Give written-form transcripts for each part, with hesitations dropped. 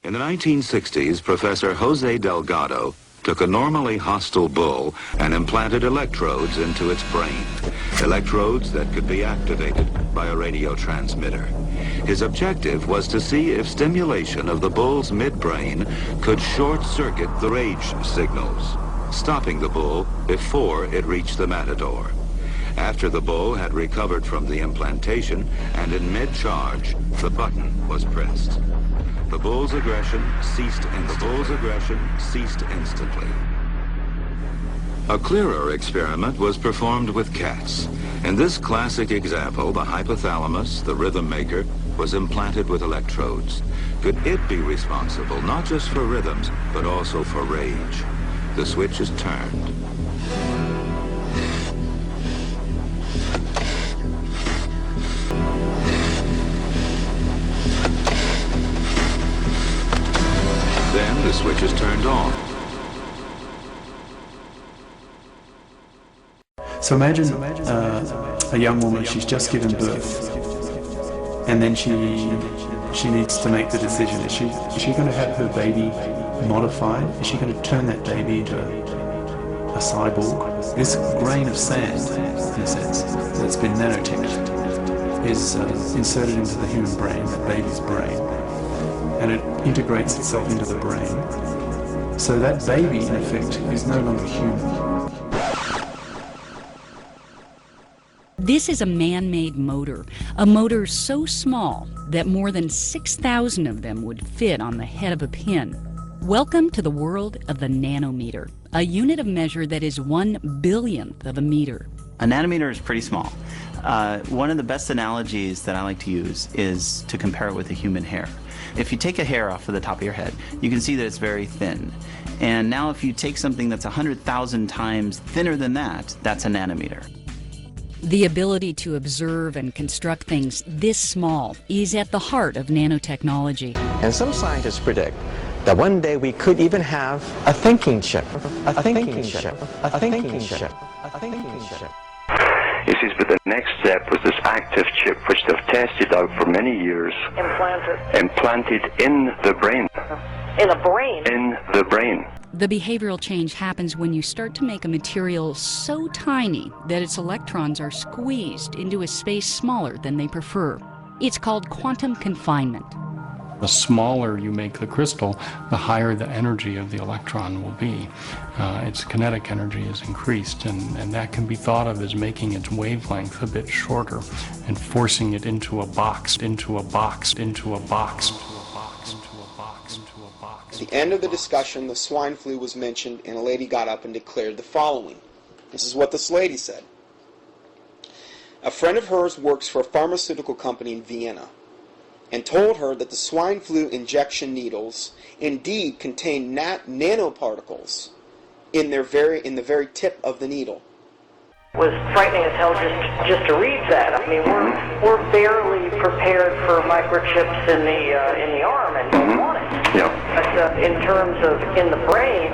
In the 1960s, Professor Jose Delgado took a normally hostile bull and implanted electrodes into its brain. Electrodes that could be activated by a radio transmitter. His objective was to see if stimulation of the bull's midbrain could short-circuit the rage signals, stopping the bull before it reached the matador. After the bull had recovered from the implantation and in mid-charge, the button was pressed. The bull's aggression ceased instantly. A clearer experiment was performed with cats. In this classic example, the hypothalamus, the rhythm maker, was implanted with electrodes. Could it be responsible not just for rhythms, but also for rage? The switch is turned. Then the switch is turned on. So imagine a young woman, she's just given birth, and then she needs to make the decision. Is she going to have her baby modified? Is she going to turn that baby into a cyborg? This grain of sand, in a sense, that's been nanoteched, is inserted into the human brain, the baby's brain, and it integrates itself into the brain. So that baby, in effect, is no longer human. This is a man-made motor, a motor so small that more than 6,000 of them would fit on the head of a pin. Welcome to the world of the nanometer, a unit of measure that is 1/billionth of a meter. A nanometer is pretty small. One of the best analogies that I like to use is to compare it with a human hair. If you take a hair off of the top of your head, you can see that it's very thin. And now if you take something that's 100,000 times thinner than that, that's a nanometer. The ability to observe and construct things this small is at the heart of nanotechnology. And some scientists predict that one day we could even have a thinking chip, a thinking chip, a thinking chip, a thinking chip. He says, but the next step was this active chip, which they've tested out for many years. Implanted in the brain. In the brain? In the brain. The behavioral change happens when you start to make a material so tiny that its electrons are squeezed into a space smaller than they prefer. It's called quantum confinement. The smaller you make the crystal, the higher the energy of the electron will be. Its kinetic energy is increased, and that can be thought of as making its wavelength a bit shorter and forcing it into a box, into a box, into a box. At the end of the discussion, the swine flu was mentioned, and a lady got up and declared the following. This is what this lady said. A friend of hers works for a pharmaceutical company in Vienna and told her that the swine flu injection needles indeed contain nanoparticles in the very tip of the needle. It was frightening as hell just to read that. I mean, we're barely prepared for microchips in the arm and don't want it. Yeah. But in terms of in the brain,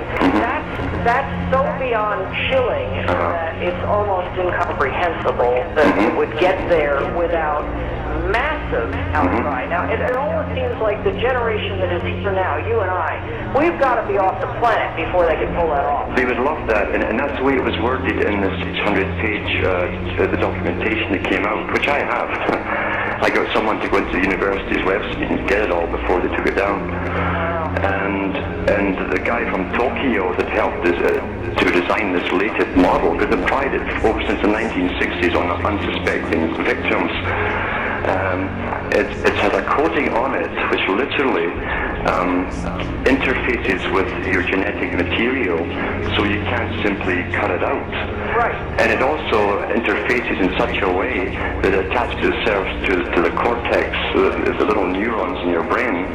that's so beyond chilling that it's almost incomprehensible that it would get there without massive outcry. Now, it almost seems like the generation that is here now, you and I, we've got to be off the planet before they can pull that off. They would love that, and that's the way it was worded in this 600-page the documentation that came out, which I have. I got someone to go into the university's website and get it all before they took it down. And the guy from Tokyo that helped to design this latest model, because they've tried it over since the 1960s on unsuspecting victims. It has a coating on it which literally interfaces with your genetic material, so you can't simply cut it out. Right. And it also interfaces in such a way that it attaches itself to the cortex, the little neurons in your brain.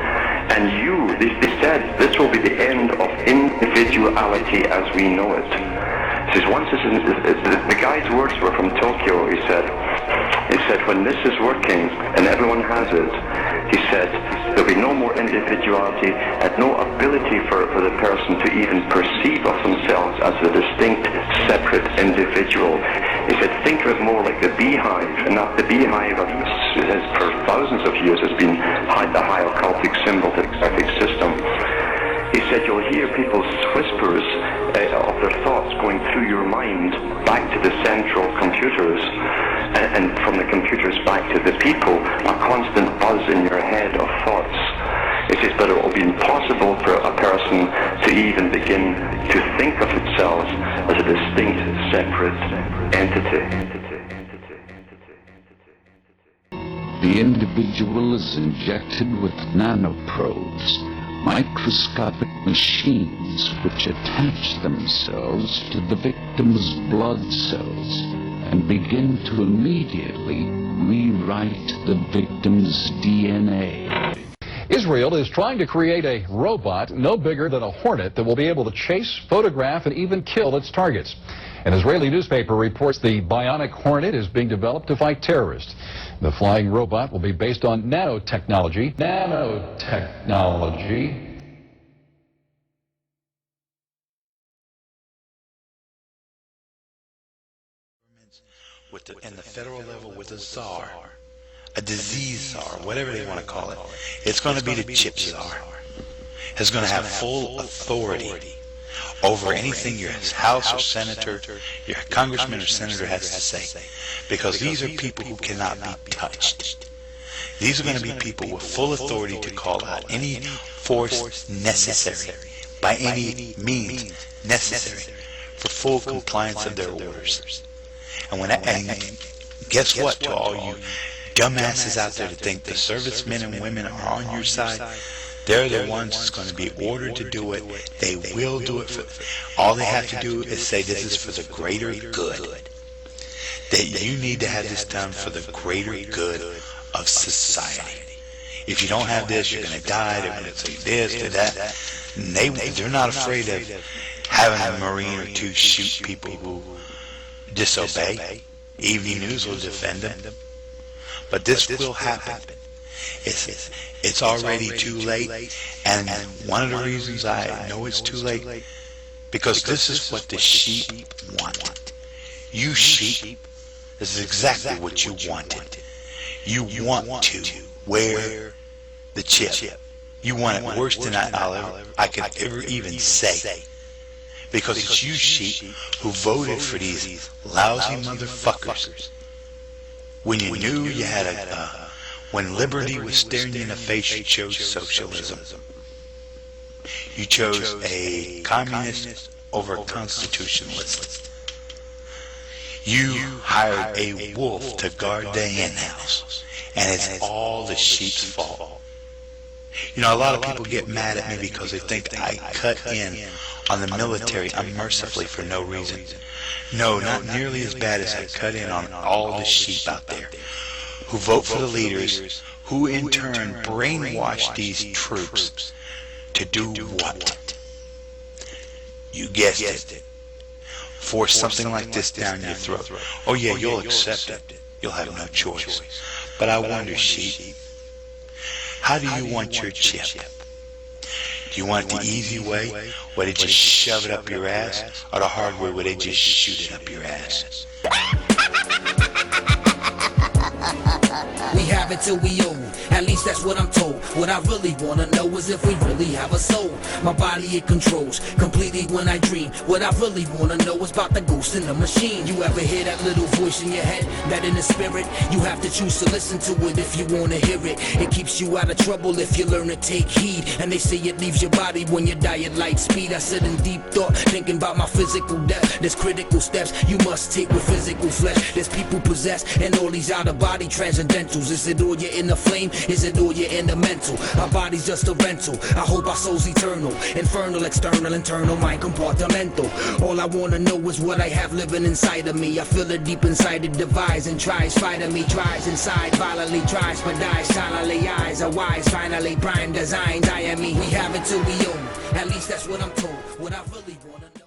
And they said this will be the end of individuality as we know it. Says once the guy's words were from Tokyo. He said, He said, when this is working and everyone has it, he said, there'll be no more individuality and no ability for the person to even perceive of themselves as a distinct, separate individual. He said, think of it more like the beehive, and that the beehive has for thousands of years has been the high occultic symbol of the system. He said, you'll hear people's whispers of their thoughts going through your mind back to the central computers, and from the computers back to the people, a constant buzz in your head of thoughts. He says, but it will be impossible for a person to even begin to think of themselves as a distinct, separate entity. The individual is injected with nanoprobes, microscopic machines which attach themselves to the victim's blood cells and begin to immediately rewrite the victim's DNA. Israel is trying to create a robot no bigger than a hornet that will be able to chase, photograph, and even kill its targets. An Israeli newspaper reports the bionic hornet is being developed to fight terrorists. The flying robot will be based on nanotechnology. And the federal level with a czar, a disease czar, whatever they want to call it. It's going to be the chip czar. It's going to have full authority over anything your House or Senator, your Congressman or Senator has to say. Because these are people who cannot be touched. These are going to be people with full authority to call out any force necessary, by any means necessary, for full compliance of their orders. And guess what, to all you dumbasses out there that think the servicemen and women are on your side, they're the ones that's going to be ordered to do it. They will do it. All they have to do is say this is for the greater good. That you need to have this done for the greater good of society. If you don't have this, you're going to die. They're going to say this, do that. And they're not afraid of having a Marine or two shoot people who disobey. Evening News will defend them. But this will happen. It's already too late, and one of the reasons I know it's too late, because this is what the sheep want. You sheep, this is exactly what you wanted. You want to wear the chip. You want it worse than I could ever even say. Because it's you sheep who voted for these lousy motherfuckers. When you knew you had when liberty was staring you in the face, you chose socialism. You chose a communist over a constitutionalist. You hired a wolf to guard the hen house, and it's all the sheep's fault. You know, a lot of people get mad at me because they think I cut in on the military unmercifully for no reason. No, not nearly as bad as I cut in on all the sheep out there who vote for the leaders, who in turn brainwash these troops to do what? You guessed it. Force something like this down your throat. Oh yeah, you'll accept it. You'll have no choice. But I wonder, sheep, how do you want your chip? Do you want it the easy way, where they just shove it up your ass, or the hard way, where they just shoot it up your ass? We have it till we old, at least that's what I'm told. What I really wanna know is if we really have a soul. My body it controls completely when I dream. What I really wanna know is about the ghost in the machine. You ever hear that little voice in your head, that in the spirit? You have to choose to listen to it if you wanna hear it. It keeps you out of trouble if you learn to take heed. And they say it leaves your body when you die at light speed. I sit in deep thought, thinking about my physical death. There's critical steps you must take with physical flesh. There's people possessed and all these out of body transcendentals. Is it all you're in the flame? Is it all you're in the mental? Our body's just a rental. I hope our soul's eternal. Infernal, external, internal, mind compartmental. All I wanna know is what I have living inside of me. I feel it deep inside, it divides and tries fighting me. Tries inside, violently tries but dies silently. Eyes are wise, finally prime designs. I am me. We have it till we own. At least that's what I'm told. What I really wanna know.